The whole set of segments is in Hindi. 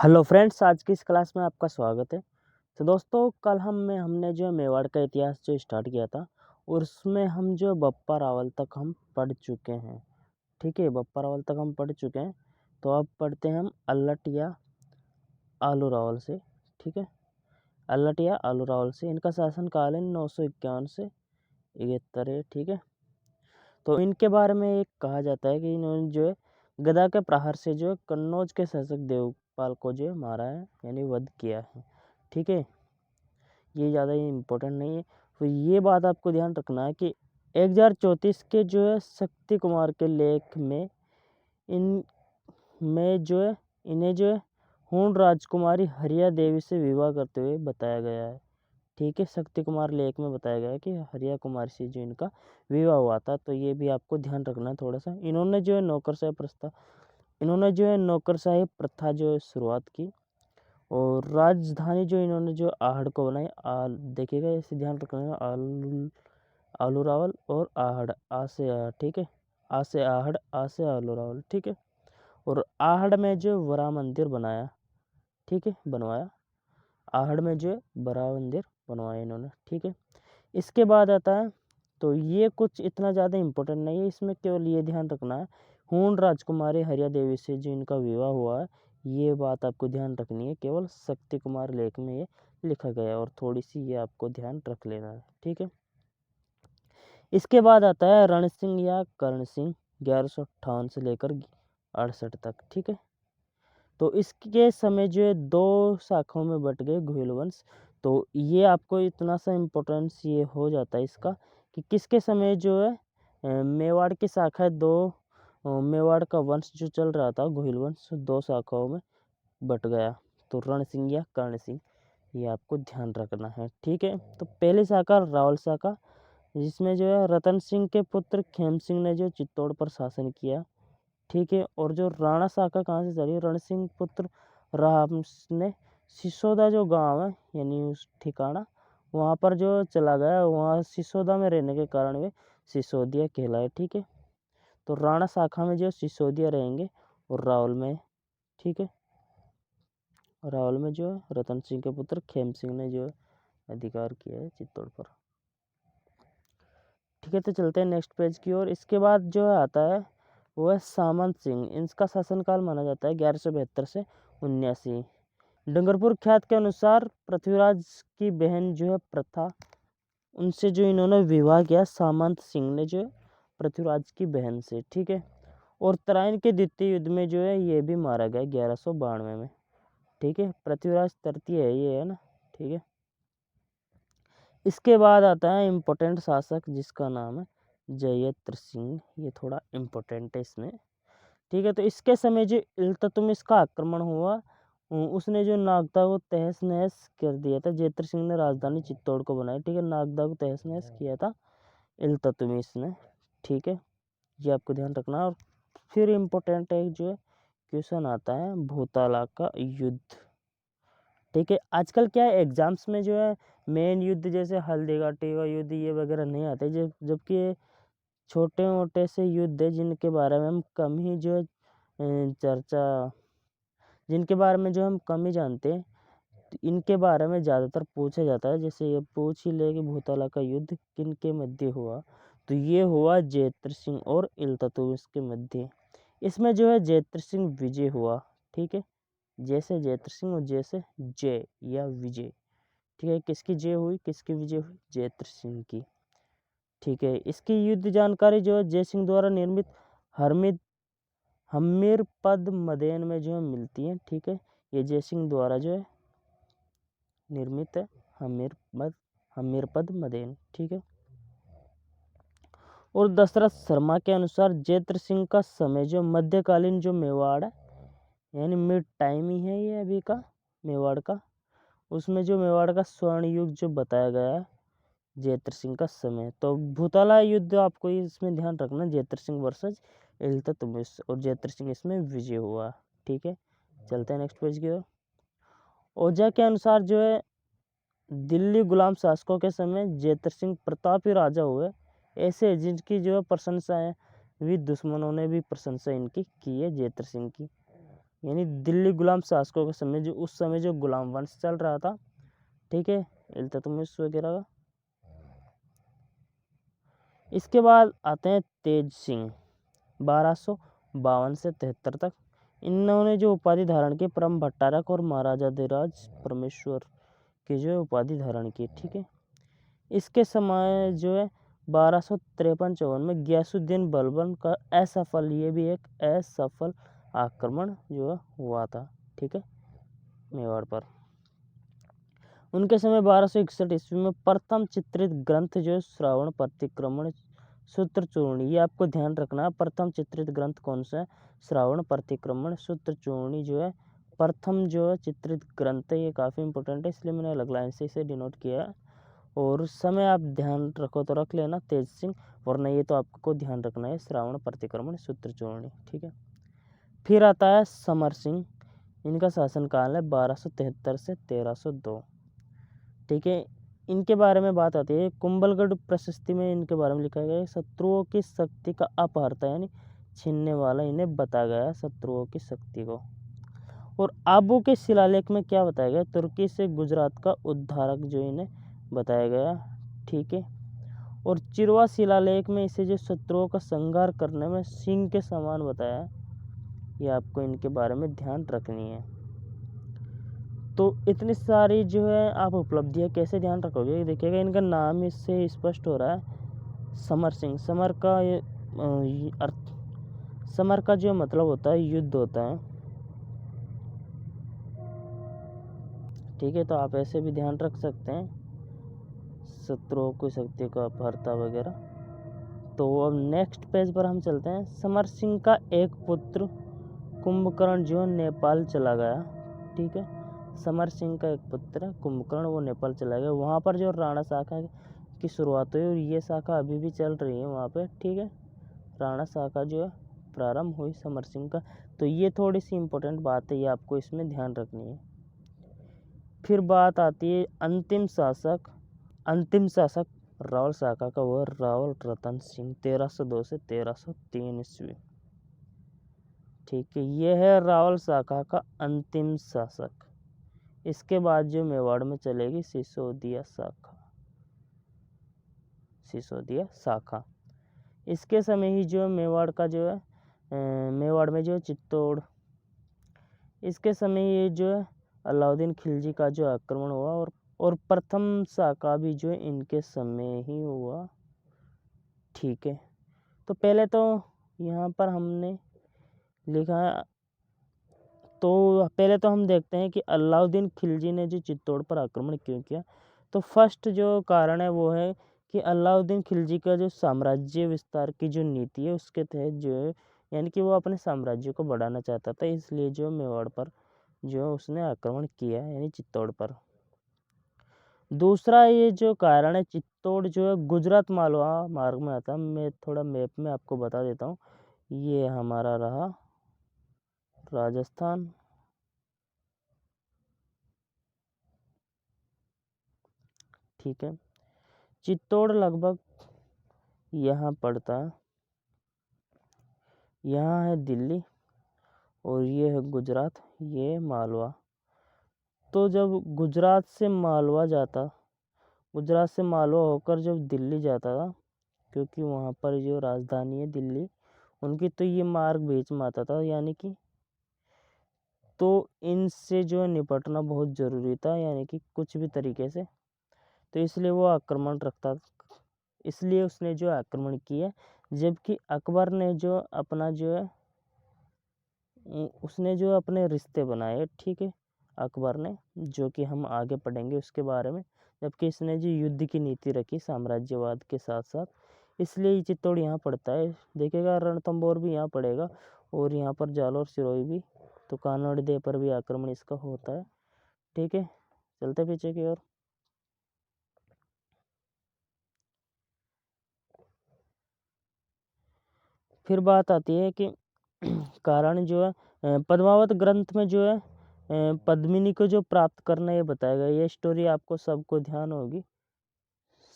हेलो फ्रेंड्स, आज की इस क्लास में आपका स्वागत है। तो दोस्तों, कल हमने जो मेवाड़ का इतिहास जो स्टार्ट किया था और उसमें हम जो बप्पा रावल तक हम पढ़ चुके हैं। ठीक है, बप्पा रावल तक हम पढ़ चुके हैं। तो अब पढ़ते हैं हम अल्लट या आलू रावल से। ठीक है, अल्लट या आलू रावल से। इनका शासनकाल है 951 से 71 है। ठीक है, तो इनके बारे में एक कहा जाता है कि इन्होंने जो है गदा के प्रहार से जो है कन्नौज के शासक देवपाल को जो है मारा है, यानी वध किया है। ठीक है, ये ज़्यादा इम्पोर्टेंट नहीं है। तो ये बात आपको ध्यान रखना है कि 1034 के जो है शक्ति कुमार के लेख में इन में जो है इन्हें जो है हूण राजकुमारी हरिया देवी से विवाह करते हुए बताया गया है। ठीक है, शक्ति कुमार लेख में बताया गया है कि हरिया कुमारी से जो इनका विवाह हुआ था। तो ये भी आपको ध्यान रखना है थोड़ा सा। इन्होंने जो है नौकरशाही प्रथा जो है शुरुआत की और राजधानी जो इन्होंने जो आहड़ को बनाई। देखिएगा, इसे ध्यान रखना है, आलू रावल और आहड़, आ से आहड़। ठीक है, आ से आहड़, आ से आलू रावल। ठीक है, और आहड़ में जो बड़ा मंदिर बनाया। ठीक है, बनवाया। आहड़ में जो बड़ा मंदिर बनवाया इन्होंने। ठीक है, इसके बाद आता है, तो ये कुछ इतना ज़्यादा इम्पोर्टेंट नहीं है, इसमें केवल ये ध्यान रखना है हूण राजकुमारी हरिया देवी से जो इनका विवाह हुआ है, ये बात आपको ध्यान रखनी है। केवल शक्ति कुमार लेख में ये लिखा गया है और थोड़ी सी ये आपको ध्यान रख लेना है। ठीक है, इसके बाद आता है रण सिंह या कर्ण सिंह 1158 से लेकर 68 तक। ठीक है, तो इसके समय जो है दो शाखाओं में बट गए घुइल वंश। तो ये आपको इतना सा इम्पोर्टेंस ये हो जाता है इसका कि किसके समय जो है मेवाड़ की शाखा मेवाड़ का वंश जो चल रहा था घुइल वंश, दो शाखाओं में बट गया। तो रण सिंह या कर्ण सिंह, ये आपको ध्यान रखना है। ठीक है, तो पहली शाखा रावल शाखा, जिसमें जो है रतन सिंह के पुत्र खेम सिंह ने जो चित्तौड़ पर शासन किया। ठीक है, और जो राणा शाखा कहाँ से चली, रण सिंह पुत्र राम ने सिसोदा जो गांव है, यानी उस ठिकाना वहाँ पर जो चला गया, वहाँ सिसोदा में रहने के कारण वे सिसोदिया कहलाए। ठीक है, तो राणा शाखा में जो सिसोदिया रहेंगे और रावल में। ठीक है, रावल में जो है रतन सिंह के पुत्र खेम सिंह ने जो अधिकार किया है चित्तौड़ पर। ठीक है, तो चलते हैं नेक्स्ट पेज की ओर। इसके बाद जो आता है वो है सामंत सिंह। इनका शासनकाल माना जाता है 1172 से 79। डंगरपुर ख्यात के अनुसार पृथ्वीराज की बहन जो है प्रथा, उनसे जो इन्होंने विवाह किया सामंत सिंह ने जो पृथ्वीराज की बहन से। ठीक है, और तराइन के द्वितीय युद्ध में जो है ये भी मारा गया 1192 में। ठीक है, पृथ्वीराज तृतीय है ये, है ना। ठीक है, इसके बाद आता है इम्पोर्टेंट शासक जिसका नाम है जयत्र सिंह। ये थोड़ा इम्पोर्टेंट है इसमें। ठीक है, तो इसके समय जो इल्तुतमिश का आक्रमण हुआ, उसने जो नागदा को तहस नहस कर दिया था। जयत्र सिंह ने राजधानी चित्तौड़ को बनाई। ठीक है, नागदा को तहस नहस किया था इल्तुतमिश ने। ठीक है, ये आपको ध्यान रखना। और फिर इम्पोर्टेंट एक जो है क्वेश्चन आता है भूताला का युद्ध। ठीक है, आजकल क्या है एग्जाम्स में जो है मेन युद्ध जैसे हल्दी घाटी का युद्ध ये वगैरह नहीं आते, जबकि छोटे मोटे से युद्ध है जिनके बारे में हम कम ही जो चर्चा जिनके बारे में जो हम कम ही जानते हैं, तो इनके बारे में ज़्यादातर पूछा जाता है। जैसे ये पूछ ही ले कि भूताला का युद्ध किन के मध्य हुआ, तो ये हुआ जयत्र सिंह और इल्तुतमिश के मध्य। इसमें जो है जयत्र सिंह विजय हुआ। ठीक है, जैसे जयत्र सिंह और जैसे जय या विजय। ठीक है, किसकी जय हुई, किसकी विजय हुई, जयत्र सिंह की। ठीक है, इसकी युद्ध जानकारी जो है जय सिंह द्वारा निर्मित हम्मीरपद मदेन में जो है मिलती है। ठीक है, ये जय सिंह द्वारा जो है निर्मित है हम्मीरपद मदेन। ठीक है, और दशरथ शर्मा के अनुसार जयत्र सिंह का समय जो मध्यकालीन जो मेवाड़ है, यानी मिड टाइम ही है ये अभी का मेवाड़ का, उसमें जो मेवाड़ का स्वर्ण युग जो बताया गया है जयत्र सिंह का समय। तो भूताला युद्ध आपको इसमें ध्यान रखना, जयत्र सिंह वर्सेस इल्तुतमिश, और जयत्र सिंह इसमें विजय हुआ। ठीक है, चलते हैं नेक्स्ट पेज की ओर। ओझा के अनुसार जो है दिल्ली गुलाम शासकों के समय जयत्र सिंह प्रतापी राजा हुए, ऐसे जिनकी जो है प्रशंसा है भी दुश्मनों ने भी प्रशंसा इनकी की है जयत्र सिंह की। यानी दिल्ली गुलाम शासकों के समय जो उस समय जो गुलाम वंश चल रहा था, ठीक है, इल्तुतमिश वगैरह का। इसके बाद आते हैं तेज सिंह 1252 से 73 तक। इन्होंने जो उपाधि धारण की परम भट्टारक और महाराजा धीराज परमेश्वर की जो उपाधि धारण की, ठीक है। इसके समय जो है 1253-54 में गयासुद्दीन बलबन का असफल, ये भी एक असफल आक्रमण जो है हुआ था, ठीक है, मेवाड़ पर। उनके समय 1261 ईस्वी में प्रथम चित्रित ग्रंथ जो श्रावण प्रतिक्रमण सूत्र चूर्णी, ये आपको ध्यान रखना है। प्रथम चित्रित ग्रंथ कौन सा है? श्रावण प्रतिक्रमण सूत्र चूर्णी जो है प्रथम जो है चित्रित ग्रंथ है। ये काफ़ी इंपॉर्टेंट है, इसलिए मैंने अलग लाइन से इसे डिनोट किया है। और समय आप ध्यान रखो तो रख लेना तेज सिंह, वरना ये तो आपको ध्यान रखना है श्रावण प्रतिक्रमण सूत्र चूर्णी, ठीक है। फिर आता है समर सिंह, इनका शासनकाल है 1273 से 1302, ठीक है। इनके बारे में बात आती है कुंभलगढ़ प्रशस्ति में इनके बारे में लिखा गया है, शत्रुओं की शक्ति का अपहर्ता यानी छीनने वाला इन्हें बताया गया है, शत्रुओं की शक्ति को। और आबू के शिलालेख में क्या बताया गया? तुर्की से गुजरात का उद्धारक जो इन्हें बताया गया, ठीक है। और चिरवा शिलालेख में इसे जो शत्रुओं का संहार करने में सिंह के समान बताया। ये आपको इनके बारे में ध्यान रखनी है। तो इतनी सारी जो है आप उपलब्धियाँ कैसे ध्यान रखोगे? देखिएगा इनका नाम इससे स्पष्ट हो रहा है समर सिंह। समर का ये अर्थ, समर का जो मतलब होता है युद्ध होता है, ठीक है। तो आप ऐसे भी ध्यान रख सकते हैं, शत्रुओं की शक्ति का अपहर्ता वगैरह। तो अब नेक्स्ट पेज पर हम चलते हैं। समर सिंह का एक पुत्र कुंभकर्ण जो नेपाल चला गया, ठीक है। समर सिंह का एक पुत्र कुंभकर्ण वो नेपाल चला गया। वहाँ पर जो राणा शाखा की शुरुआत हुई और ये शाखा अभी भी चल रही है वहाँ पे, ठीक है। राणा शाखा जो है प्रारंभ हुई समर सिंह का। तो ये थोड़ी सी इम्पोर्टेंट बात है, ये आपको इसमें ध्यान रखनी है। फिर बात आती है अंतिम शासक रावल शाखा का, वो रावल रतन सिंह 1302 से 1303 ईस्वी, ठीक है। ये है रावल शाखा का अंतिम शासक। इसके बाद जो मेवाड़ में चलेगी सिसोदिया शाखा। इसके समय ही जो मेवाड़ का जो है मेवाड़ में जो चित्तौड़, इसके समय ये जो है अलाउद्दीन खिलजी का जो आक्रमण हुआ और प्रथम शाखा भी जो है इनके समय ही हुआ, ठीक है। तो पहले तो यहाँ पर हमने लिखा है, तो पहले तो हम देखते हैं कि अलाउद्दीन खिलजी ने जो चित्तौड़ पर आक्रमण क्यों किया। तो फर्स्ट जो कारण है वो है कि अलाउद्दीन खिलजी का जो साम्राज्य विस्तार की जो नीति है उसके तहत जो है, यानी कि वो अपने साम्राज्य को बढ़ाना चाहता था, इसलिए जो मेवाड़ पर जो उसने आक्रमण किया, यानी चित्तौड़ पर। दूसरा ये जो कारण है, चित्तौड़ जो है गुजरात मालवा मार्ग में आता है। मैं थोड़ा मैप में आपको बता देता हूँ। ये हमारा रहा राजस्थान, ठीक है। चित्तौड़ लगभग यहाँ पड़ता है, यहाँ है दिल्ली और ये है गुजरात, ये मालवा। तो जब गुजरात से मालवा होकर जब दिल्ली जाता था, क्योंकि वहाँ पर जो राजधानी है दिल्ली उनकी, तो ये मार्ग बीच में आता था, यानी कि तो इनसे जो है निपटना बहुत ज़रूरी था, यानी कि कुछ भी तरीके से। तो इसलिए वो आक्रमण रखता था, इसलिए उसने जो आक्रमण किया। जबकि अकबर ने जो अपना जो है उसने जो अपने रिश्ते बनाए, ठीक है, अकबर ने, जो कि हम आगे पढ़ेंगे उसके बारे में। जबकि इसने जो युद्ध की नीति रखी साम्राज्यवाद के साथ साथ, इसलिए चित्तौड़ यहाँ पड़ता है। देखिएगा रणथंभौर भी यहाँ पड़ेगा और यहाँ पर जालौर सिरोही भी। तो कानड़ देव पर भी आक्रमण इसका होता है, ठीक है। चलते पीछे की ओर। फिर बात आती है कि कारण जो है पद्मावत ग्रंथ में जो है पद्मिनी को जो प्राप्त करना ये बताया गया। ये स्टोरी आपको सबको ध्यान होगी,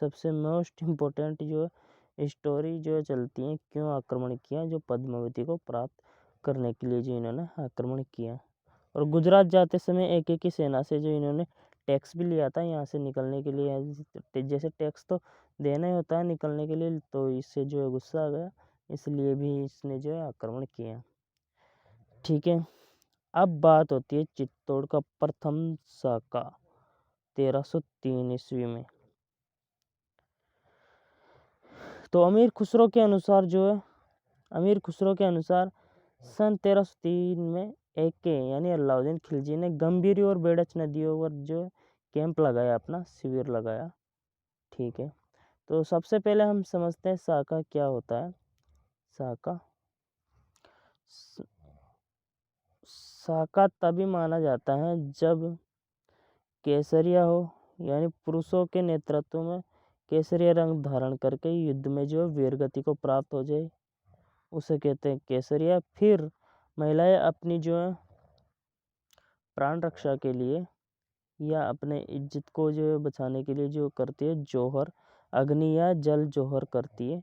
सबसे मोस्ट इम्पोर्टेंट जो स्टोरी जो चलती है, क्यों आक्रमण किया, जो पद्मावती को प्राप्त करने के लिए जो इन्होंने आक्रमण किया। और गुजरात जाते समय एक की सेना से जो इन्होंने टैक्स भी लिया था यहाँ से निकलने के लिए, जैसे टैक्स तो देना ही होता है निकलने के लिए, तो इससे जो है गुस्सा आ गया, इसलिए भी इसने जो है आक्रमण किया। ठीक है, अब बात होती है चित्तौड़ का प्रथम साका 1303 ईस्वी में। तो अमीर खुसरो के अनुसार सन 1303 में एक के यानी अलाउद्दीन खिलजी ने गंभीरी और बेड़च नदियों पर जो कैंप लगाया, अपना शिविर लगाया। ठीक है, तो सबसे पहले हम समझते हैं साका क्या होता है। साका तभी माना जाता है जब केसरिया हो, यानी पुरुषों के नेतृत्व में केसरिया रंग धारण करके युद्ध में जो वीरगति को प्राप्त हो जाए, उसे कहते हैं केसरिया। फिर महिलाएं अपनी जो है प्राण रक्षा के लिए या अपने इज्जत को जो बचाने के लिए जो करती है जोहर, अग्नि या जल जोहर करती है।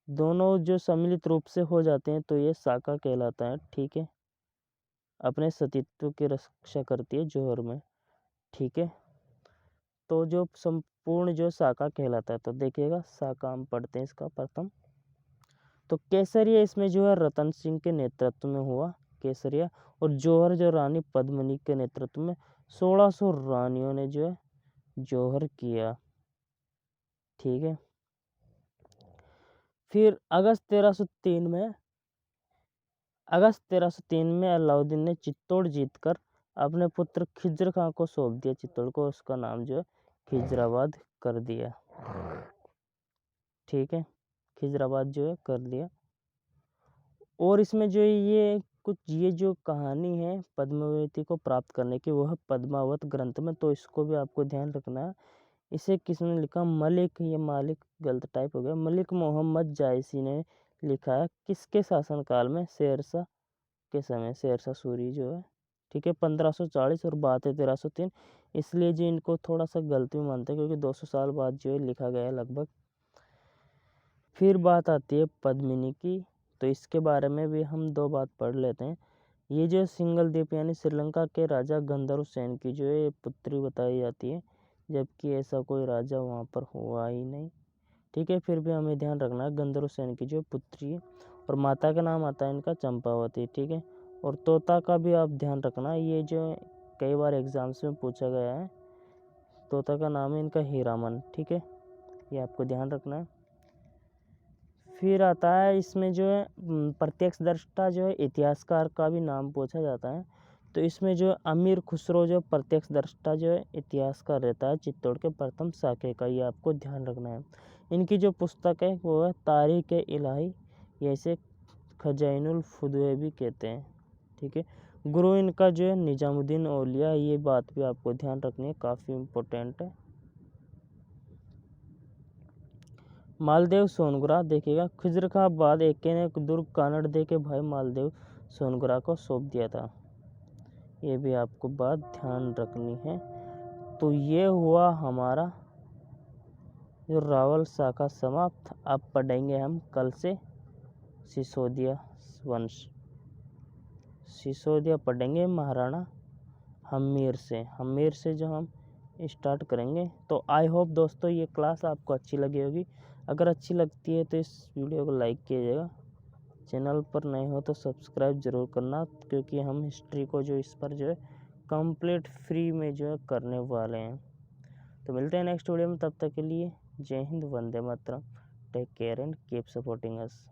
दोनों जो सम्मिलित रूप से हो जाते हैं तो ये साका कहलाता है। ठीक है, अपने सतीत्व की रक्षा करती है जोहर में। ठीक है, तो जो संपूर्ण जो साका कहलाता है, तो देखिएगा साका हम पढ़ते हैं इसका प्रथम। तो केसरिया इसमें जो है रतन सिंह के नेतृत्व में हुआ केसरिया, और जौहर जो रानी पद्मिनी के नेतृत्व में 1600 रानियों ने जो है जौहर किया। ठीक है, फिर अगस्त 1303 में अलाउद्दीन ने चित्तौड़ जीतकर अपने पुत्र खिज्र खां को सौंप दिया चित्तौड़ को, उसका नाम जो है खिजराबाद कर दिया। ठीक है, खिजराबाद जो है कर दिया। और इसमें जो ये जो कहानी है पद्मावती को प्राप्त करने की, वह पद्मावत ग्रंथ में, तो इसको भी आपको ध्यान रखना है। इसे किसने लिखा? मलिक, ये मालिक गलत टाइप हो गया, मलिक मोहम्मद जायसी ने लिखा है। किसके शासनकाल में? शेरशाह के समय, शेरशाह सूरी जो है। ठीक है, 1540 और बात है 1303, इसलिए जो इनको थोड़ा सा गलती मानते हैं क्योंकि 200 साल बाद जो है लिखा गया है लगभग। फिर बात आती है पद्मिनी की, तो इसके बारे में भी हम दो बात पढ़ लेते हैं। ये जो सिंगल द्वीप यानी श्रीलंका के राजा गंधर्व सेन की जो है पुत्री बताई जाती है, जबकि ऐसा कोई राजा वहाँ पर हुआ ही नहीं। ठीक है, फिर भी हमें ध्यान रखना है गंधर्व सेन की जो पुत्री है, और माता का नाम आता है इनका चंपावती। ठीक है, और तोता का भी आप ध्यान रखना, ये जो कई बार एग्जाम्स में पूछा गया है। तोता का नाम है इनका हीरामन। ठीक है, ये आपको ध्यान रखना है। फिर आता है इसमें जो है प्रत्यक्ष दृष्टा जो है इतिहासकार का भी नाम पूछा जाता है, तो इसमें जो अमीर खुसरो जो प्रत्यक्ष दृष्टा जो है इतिहासकार रहता है चित्तौड़ के प्रथम साके का, ये आपको ध्यान रखना है। इनकी जो पुस्तक है वो है तारीख इलाही, जैसे खजाइनुल फुदवे भी कहते हैं। ठीक है, गुरु इनका जो है निजामुद्दीन औलिया, ये बात भी आपको ध्यान रखनी है, काफ़ी इम्पोर्टेंट है। मालदेव सोनगुरा देखिएगा, खिज्र खां बाद एक ने दुर्ग कानड़ दे के भाई मालदेव सोनगुरा को सौंप दिया था, ये भी आपको बात ध्यान रखनी है। तो ये हुआ हमारा जो रावल शाखा समाप्त। अब पढ़ेंगे हम कल से सिसोदिया वंश, सिसोदिया पढ़ेंगे महाराणा हम्मीर से जो हम स्टार्ट करेंगे। तो आई होप दोस्तों ये क्लास आपको अच्छी लगी होगी। अगर अच्छी लगती है तो इस वीडियो को लाइक कीजिएगा, चैनल पर नए हो तो सब्सक्राइब ज़रूर करना, क्योंकि हम हिस्ट्री को जो इस पर जो है कंप्लीट फ्री में जो है करने वाले हैं। तो मिलते हैं नेक्स्ट वीडियो में, तब तक के लिए जय हिंद, वंदे मातरम, take care and keep supporting us.